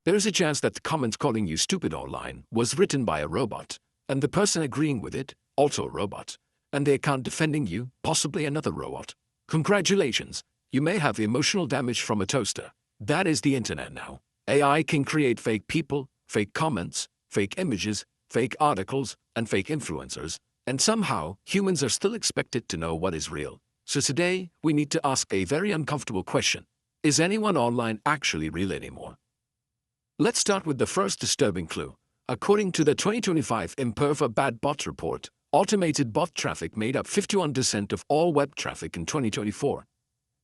there is a chance that the comment calling you stupid online was written by a robot, and the person agreeing with it, also a robot, and the account defending you, possibly another robot. Congratulations, you may have emotional damage from a toaster. That is the internet now. AI can create fake people, fake comments, fake images, fake articles, and fake influencers, and somehow humans are still expected to know what is real. So today, we need to ask a very uncomfortable question. Is anyone online actually real anymore? Let's start with the first disturbing clue. According to the 2025 Imperva Bad Bot Report, automated bot traffic made up 51% of all web traffic in 2024.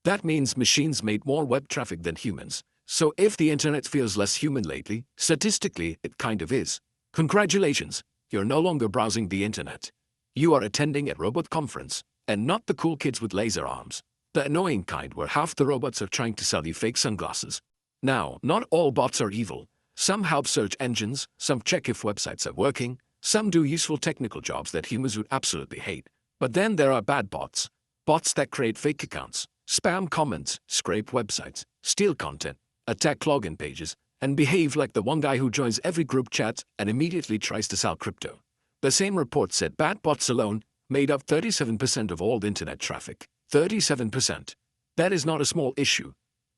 That means machines made more web traffic than humans. So if the internet feels less human lately, statistically, it kind of is. Congratulations, you're no longer browsing the internet. You are attending a robot conference, and not the cool kids with laser arms. The annoying kind where half the robots are trying to sell you fake sunglasses. Now, not all bots are evil. Some help search engines, some check if websites are working, some do useful technical jobs that humans would absolutely hate. But then there are bad bots. Bots that create fake accounts, spam comments, scrape websites, steal content, attack login pages, and behave like the one guy who joins every group chat and immediately tries to sell crypto. The same report said bad bots alone made up 37% of all internet traffic. 37%. That is not a small issue.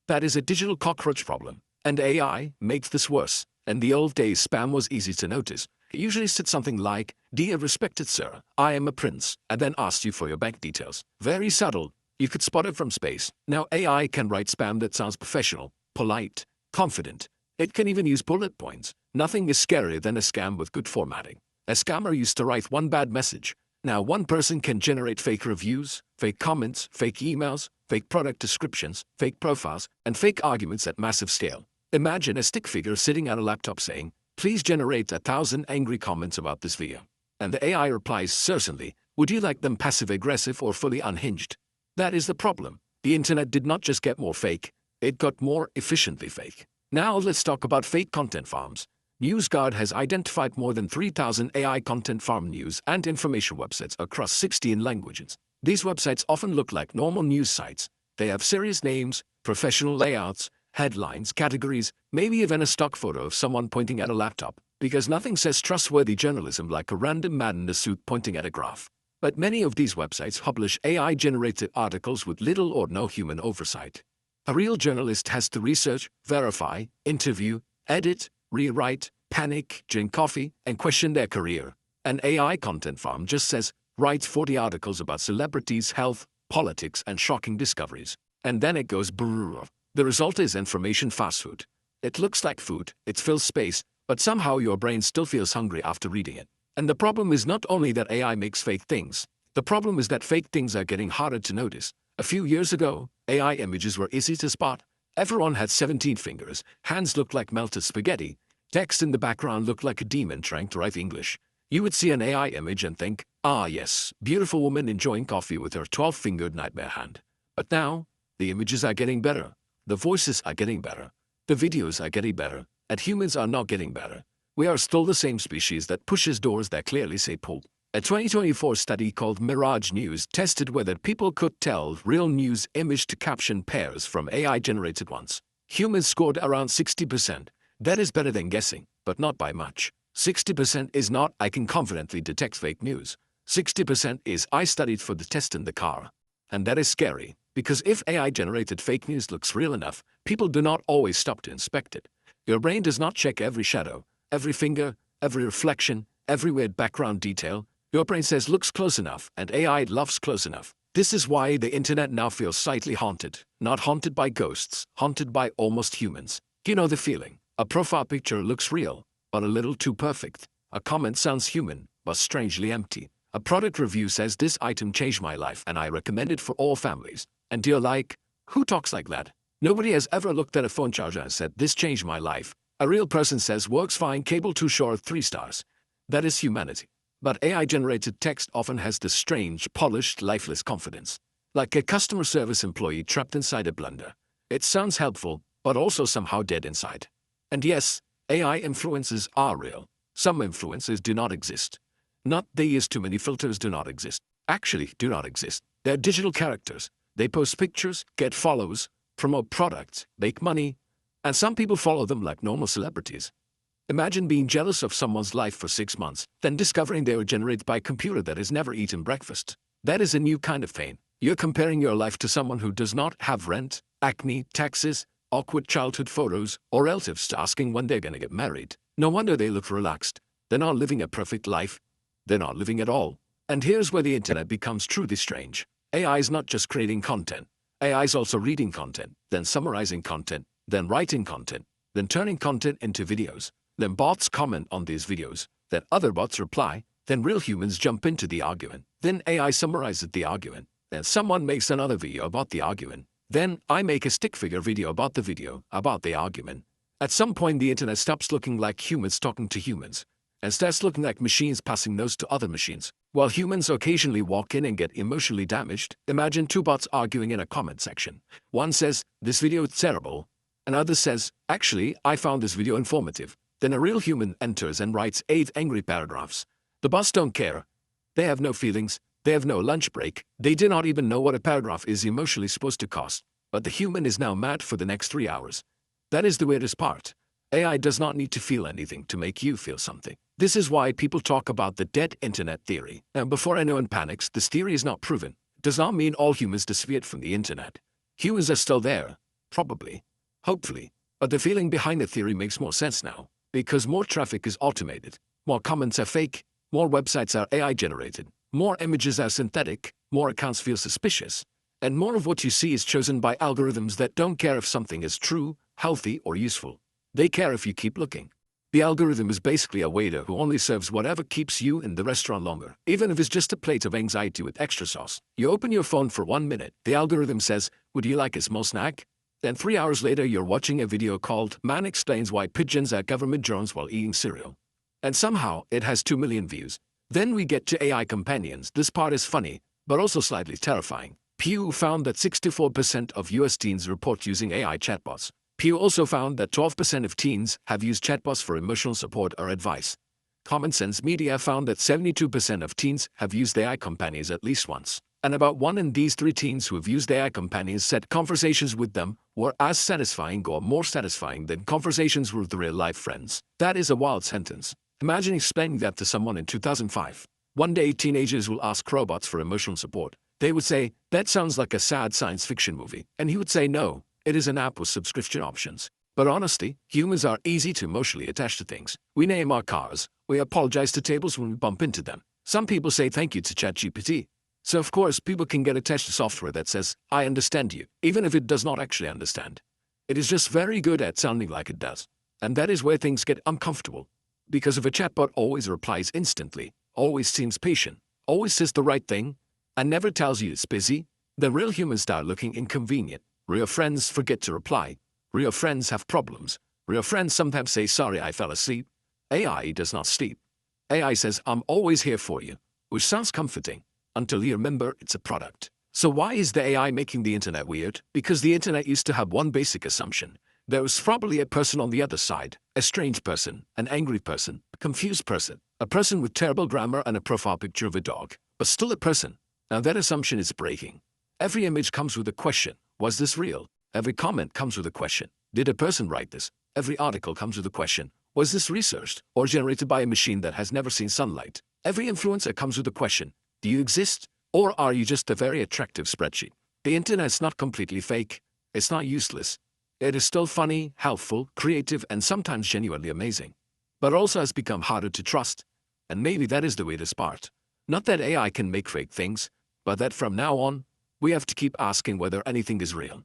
That is a digital cockroach problem. And AI makes this worse. In the old days, spam was easy to notice. It usually said something like, "Dear respected sir, I am a prince," and then asked you for your bank details. Very subtle. You could spot it from space. Now AI can write spam that sounds professional, polite, confident. It can even use bullet points. Nothing is scarier than a scam with good formatting. A scammer used to write one bad message. Now one person can generate fake reviews, fake comments, fake emails, fake product descriptions, fake profiles, and fake arguments at massive scale. Imagine a stick figure sitting at a laptop saying, "Please generate 1,000 angry comments about this video." And the AI replies, "Certainly, would you like them passive-aggressive or fully unhinged?" That is the problem. The internet did not just get more fake, it got more efficiently fake. Now let's talk about fake content farms. NewsGuard has identified more than 3,000 AI content farm news and information websites across 16 languages. These websites often look like normal news sites. They have serious names, professional layouts, headlines, categories, maybe even a stock photo of someone pointing at a laptop, because nothing says trustworthy journalism like a random man in a suit pointing at a graph. But many of these websites publish AI-generated articles with little or no human oversight. A real journalist has to research, verify, interview, edit, rewrite, panic, drink coffee, and question their career. An AI content farm just says, "Write 40 articles about celebrities, health, politics, and shocking discoveries." And then it goes brrrr. The result is information fast food. It looks like food, it fills space, but somehow your brain still feels hungry after reading it. And the problem is not only that AI makes fake things, the problem is that fake things are getting harder to notice. A few years ago, AI images were easy to spot. Everyone had 17 fingers, hands looked like melted spaghetti, text in the background looked like a demon trying to write English. You would see an AI image and think, "Ah yes, beautiful woman enjoying coffee with her 12-fingered nightmare hand." But now, the images are getting better. The voices are getting better. The videos are getting better. And humans are not getting better. We are still the same species that pushes doors that clearly say pull. A 2024 study called Mirage News tested whether people could tell real news image-to-caption pairs from AI-generated ones. Humans scored around 60%. That is better than guessing, but not by much. 60% is not "I can confidently detect fake news." 60% is "I studied for the test in the car." And that is scary, because if AI-generated fake news looks real enough, people do not always stop to inspect it. Your brain does not check every shadow, every finger, every reflection, every weird background detail. Your brain says looks close enough, and AI loves close enough. This is why the internet now feels slightly haunted. Not haunted by ghosts, haunted by almost humans. You know the feeling. A profile picture looks real, but a little too perfect. A comment sounds human, but strangely empty. A product review says this item changed my life and I recommend it for all families. And you're like, who talks like that? Nobody has ever looked at a phone charger and said this changed my life. A real person says works fine, cable too short, 3 stars. That is humanity. But AI-generated text often has this strange, polished, lifeless confidence. Like a customer service employee trapped inside a blender. It sounds helpful, but also somehow dead inside. And yes, AI influences are real. Some influences do not exist. Not they use too many filters do not exist. Actually, do not exist. They're digital characters. They post pictures, get follows, promote products, make money, And some people follow them like normal celebrities. Imagine being jealous of someone's life for 6 months, then discovering they were generated by a computer that has never eaten breakfast. That is a new kind of pain. You're comparing your life to someone who does not have rent, acne, taxes, awkward childhood photos, or relatives asking when they're gonna get married. No wonder they look relaxed. They're not living a perfect life. They're not living at all. And here's where the internet becomes truly strange. AI is not just creating content. AI is also reading content, then summarizing content, then writing content, then turning content into videos. Then bots comment on these videos, then other bots reply, then real humans jump into the argument. Then AI summarizes the argument. Then someone makes another video about the argument. Then I make a stick figure video about the argument. At some point the internet stops looking like humans talking to humans, and starts looking like machines passing notes to other machines. While humans occasionally walk in and get emotionally damaged, imagine two bots arguing in a comment section. One says, "This video is terrible." Another says, "Actually, I found this video informative." Then a real human enters and writes 8 angry paragraphs. The bots don't care. They have no feelings. They have no lunch break. They do not even know what a paragraph is emotionally supposed to cost. But the human is now mad for the next 3 hours. That is the weirdest part. AI does not need to feel anything to make you feel something. This is why people talk about the dead internet theory. And before anyone panics, this theory is not proven. It does not mean all humans disappeared from the internet. Humans are still there. Probably. Hopefully. But the feeling behind the theory makes more sense now. Because more traffic is automated, more comments are fake, more websites are AI generated, more images are synthetic, more accounts feel suspicious, and more of what you see is chosen by algorithms that don't care if something is true, healthy, or useful. They care if you keep looking. The algorithm is basically a waiter who only serves whatever keeps you in the restaurant longer, even if it's just a plate of anxiety with extra sauce. You open your phone for 1 minute, the algorithm says, "Would you like a small snack?" Then 3 hours later you're watching a video called "Man Explains Why Pigeons Are Government Drones While Eating Cereal." And somehow it has 2 million views. Then we get to AI companions. This part is funny, but also slightly terrifying. Pew found that 64% of US teens report using AI chatbots. Pew also found that 12% of teens have used chatbots for emotional support or advice. Common Sense Media found that 72% of teens have used AI companions at least once. And about 1 in these 3 teens who have used AI companions said conversations with them were as satisfying or more satisfying than conversations with real-life friends. That is a wild sentence. Imagine explaining that to someone in 2005. One day teenagers will ask robots for emotional support. They would say, "That sounds like a sad science fiction movie." And he would say, "No, it is an app with subscription options." But honestly, humans are easy to emotionally attach to things. We name our cars. We apologize to tables when we bump into them. Some people say thank you to ChatGPT. So of course, people can get attached to software that says, "I understand you," even if it does not actually understand. It is just very good at sounding like it does. And that is where things get uncomfortable. Because if a chatbot always replies instantly, always seems patient, always says the right thing, and never tells you it's busy, then real humans start looking inconvenient. Real friends forget to reply. Real friends have problems. Real friends sometimes say, "Sorry, I fell asleep." AI does not sleep. AI says, "I'm always here for you," which sounds comforting. Until you remember it's a product. So why is the AI making the internet weird? Because the internet used to have one basic assumption. There was probably a person on the other side, a strange person, an angry person, a confused person, a person with terrible grammar and a profile picture of a dog, but still a person. Now that assumption is breaking. Every image comes with a question. Was this real? Every comment comes with a question. Did a person write this? Every article comes with a question. Was this researched or generated by a machine that has never seen sunlight? Every influencer comes with a question. Do you exist? Or are you just a very attractive spreadsheet? The internet is not completely fake. It's not useless. It is still funny, helpful, creative, and sometimes genuinely amazing. But also has become harder to trust. And maybe that is the weirdest part. Not that AI can make fake things, but that from now on, we have to keep asking whether anything is real.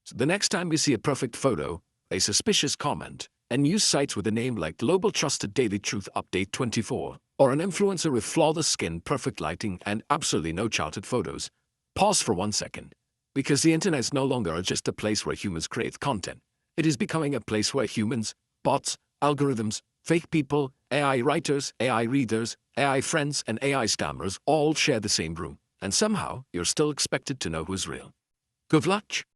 So the next time we see a perfect photo, a suspicious comment, and news sites with a name like Global Trusted Daily Truth Update 24, or an influencer with flawless skin, perfect lighting, and absolutely no childhood photos, pause for 1 second. Because the internet is no longer just a place where humans create content. It is becoming a place where humans, bots, algorithms, fake people, AI writers, AI readers, AI friends, and AI scammers all share the same room. And somehow, you're still expected to know who's real. Good luck.